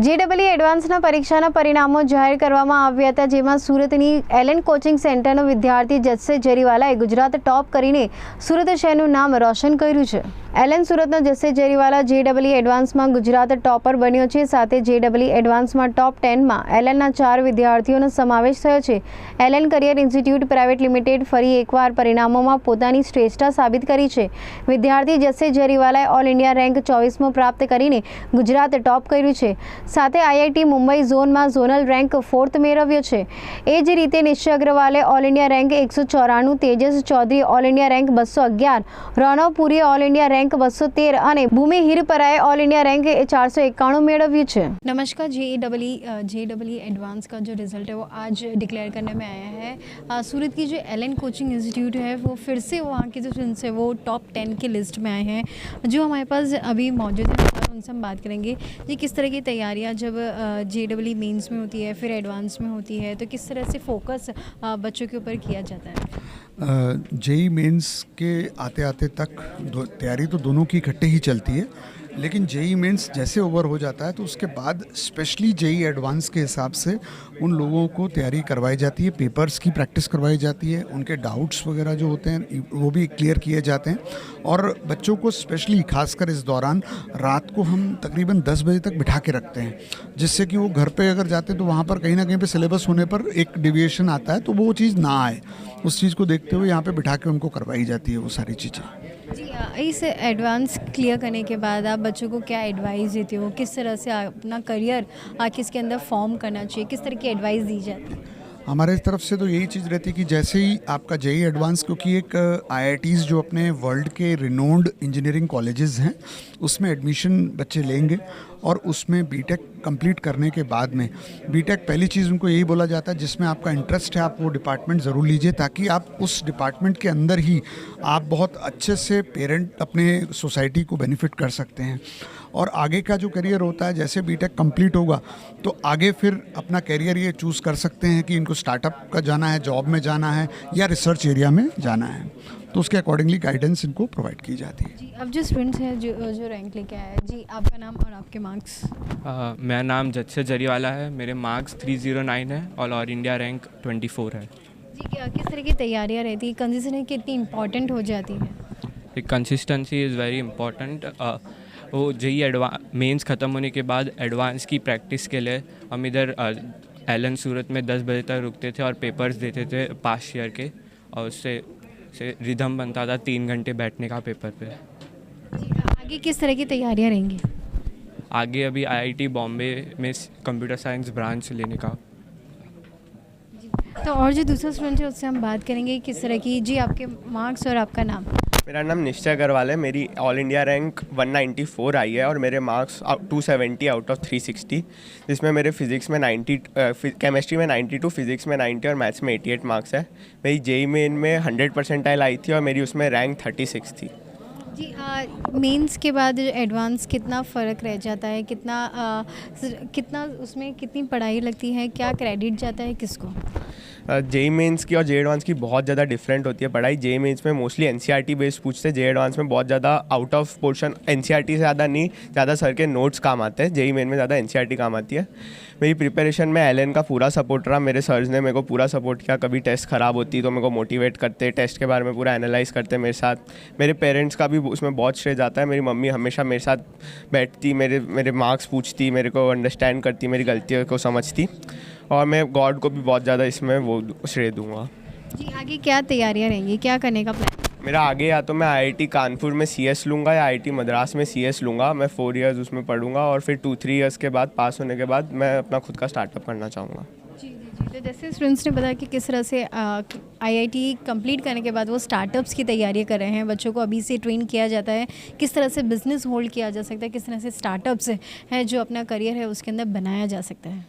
JEE એડવાન્સના પરીક્ષાના પરિણામો જાહેર કરવામાં આવ્યા હતા, જેમાં સુરતની એલન કોચિંગ સેન્ટરનો વિદ્યાર્થી જસ્સે જરીવાલાએ ગુજરાત ટોપ કરીને સુરત શહેરનું નામ રોશન કર્યું છે। એલન સુરતનો જસ્સે જરીવાલા JEE એડવાન્સમાં ગુજરાત ટોપર બન્યો છે। સાથે JEE એડવાન્સમાં ટોપ 10માં એલનના 4 વિદ્યાર્થીઓનો સમાવેશ થયો છે। Allen career institute private limited ફરી એકવાર પરિણામોમાં પોતાની શ્રેષ્ઠતા સાબિત કરી છે। વિદ્યાર્થી જસ્સે જરીવાલાએ ઓલ ઇન્ડિયા રેન્ક 24મો પ્રાપ્ત કરીને ગુજરાત ટોપ કર્યું છે। સાથે IIT મુંબઈ ઝોનમાં ઝોનલ રેન્ક 4th મેળવ્યો છે। એ જ રીતે નિશ્ચય અગ્રવાલે all India rank 194, Tejas Chaudhary all India rank 211, Ranav પુરીએ ઓલ ઇન્ડિયા રેન્ક 213 અને ભૂમિ હિરપરાએ ऑल इंडिया रैंक 491 मेळव्યું છે। नमस्कार, JEE एडवांस का जो रिज़ल्ट है वो आज डिक्लेयर करने में आया है। सूरत की जो एलन कोचिंग इंस्टीट्यूट है वो फिर से वहाँ के जो स्टूडेंट्स है वो टॉप 10 की लिस्ट में आए हैं। जो हमारे पास अभी मौजूद हैं और उनसे हम बात करेंगे जी, किस तरह की तैयारियाँ जब JEE मेंस में होती है फिर एडवांस में होती है तो किस तरह से फोकस बच्चों के ऊपर किया जाता है। JEE मेंस के आते आते तक तैयारी तो दोनों की इकट्ठे ही चलती है, लेकिन JEE मेंस जैसे ओवर हो जाता है तो उसके बाद स्पेशली JEE एडवांस के हिसाब से उन लोगों को तैयारी करवाई जाती है, पेपर्स की प्रैक्टिस करवाई जाती है, उनके डाउट्स वगैरह जो होते हैं वो भी क्लियर किए जाते हैं। और बच्चों को स्पेशली खासकर इस दौरान रात को हम तकरीबन 10 बजे तक बिठा के रखते हैं, जिससे कि वो घर पे अगर जाते तो वहाँ पर कहीं ना कहीं पे सिलेबस होने पर एक डिविएशन आता है तो वो चीज़ ना आए, उस चीज़ को देखते हुए यहाँ पे बिठा के उनको करवाई जाती है वो सारी चीज़ें। जी, इस एडवांस क्लियर करने के बाद आप बच्चों को क्या एडवाइस देते हो, किस तरह से अपना करियर किसके अंदर फॉर्म करना चाहिए, किस तरह की एडवाइस दी जाती है? हमारे तरफ से तो यही चीज़ रहती है कि जैसे ही आपका JEE एडवांस, क्योंकि एक IITs जो अपने वर्ल्ड के रिनोन्ड इंजीनियरिंग कॉलेजेस हैं उसमें एडमिशन बच्चे लेंगे और उसमें बीटेक कंप्लीट करने के बाद में बीटेक पहली चीज़ उनको यही बोला जाता है जिसमें आपका इंटरेस्ट है आप वो डिपार्टमेंट ज़रूर लीजिए, ताकि आप उस डिपार्टमेंट के अंदर ही आप बहुत अच्छे से पेरेंट अपने सोसाइटी को बेनिफिट कर सकते हैं। और आगे का जो करियर होता है, जैसे बीटेक कंप्लीट होगा तो आगे फिर अपना करियर ये चूज़ कर सकते हैं कि इनको स्टार्टअप का जाना है, जॉब में जाना है या रिसर्च एरिया में जाना है, तो उसके अकॉर्डिंगली गाइडेंस इनको प्रोवाइड की जाती है। जी, अब जो स्टूडेंट्स हैं जो रैंक लेके आए हैं, जी आपका नाम और आपके मार्क्स? मेरा नाम जस्से जरीवाला है, मेरे मार्क्स 309 है और ऑल इंडिया रैंक 24 है। जी, किस तरह की तैयारियाँ रहती है, कंसिस्टेंसी कितनी इंपॉर्टेंट हो जाती है? Consistency is very important. वो JEE मेंस ख़त्म होने के बाद एडवांस की प्रैक्टिस के लिए हम इधर एलन सूरत में 10 बजे तक रुकते थे और पेपर्स देते थे पास्ट ईयर के, और उससे रिदम बनता था 3 घंटे बैठने का पेपर पे। जी, आगे किस तरह की तैयारियाँ रहेंगी? आगे अभी IIT बॉम्बे में कंप्यूटर साइंस ब्रांच लेने का। तो और जो दूसरा स्टूडेंट है उससे हम बात करेंगे किस तरह की। जी, आपके मार्क्स और आपका नाम? मेरा नाम निश्चय अग्रवाल है, मेरी ऑल इंडिया रैंक 194 आई है और मेरे मार्क्स 270 आउट ऑफ 360, जिसमें मेरे फिज़िक्स में 90, केमिस्ट्री में 92, फिज़िक्स में 90 और मैथ्स में 88 मार्क्स है। मेरी JEE मेन में 100 परसेंटाइल आई थी और मेरी उसमें रैंक 36 थी। जी, मेंस के बाद एडवांस कितना फ़र्क रह जाता है, कितना उसमें कितनी पढ़ाई लगती है, क्या क्रेडिट जाता है किसको? JEE मेंस की और JEE एडवांस की बहुत ज़्यादा डिफरेंट होती है पढ़ाई। JEE मेंस में मोस्टली NCERT बेस्ड पूछते हैं, JEE एडवांस में बहुत ज़्यादा आउट ऑफ पोर्शन, NCERT से ज़्यादा नहीं, ज़्यादा सर के नोट्स काम आते हैं। JEE मेन में ज़्यादा NCERT काम आती है। मेरी प्रिपरेशन में एलन का पूरा सपोर्ट रहा, मेरे सर्स ने मेरे को पूरा सपोर्ट किया। कभी टेस्ट ख़राब होती तो मेरे को मोटिवेट करते, टेस्ट के बारे में पूरा एनालाइज करते मेरे साथ। मेरे पेरेंट्स का भी उसमें बहुत श्रेय जाता है। मेरी मम्मी हमेशा मेरे साथ बैठती, मेरे मार्क्स पूछती, मेरे को अंडरस्टैंड करती, मेरी गलतियों को समझती, और मैं गॉड को भी बहुत ज़्यादा इसमें वो श्रेय दूंगा। जी, आगे क्या तैयारियां रहेंगी, क्या करने का प्लान? मेरा आगे या तो मैं IIT कानपुर में CS लूँगा या IIT मद्रास में CS लूँगा। मैं 4 इयर्स उसमें पढ़ूंगा और फिर 2-3 इयर्स के बाद पास होने के बाद मैं अपना खुद का स्टार्टअप करना चाहूँगा। जी जी जी, तो जैसे स्टूडेंट्स ने बताया कि किस तरह से IIT कंप्लीट करने के बाद वो स्टार्टअप्स की तैयारी कर रहे हैं, बच्चों को अभी से ट्रेन किया जाता है, किस तरह से बिज़नेस होल्ड किया जा सकता है, किस तरह से स्टार्टअप्स है जो अपना करियर है उसके अंदर बनाया जा सकता है।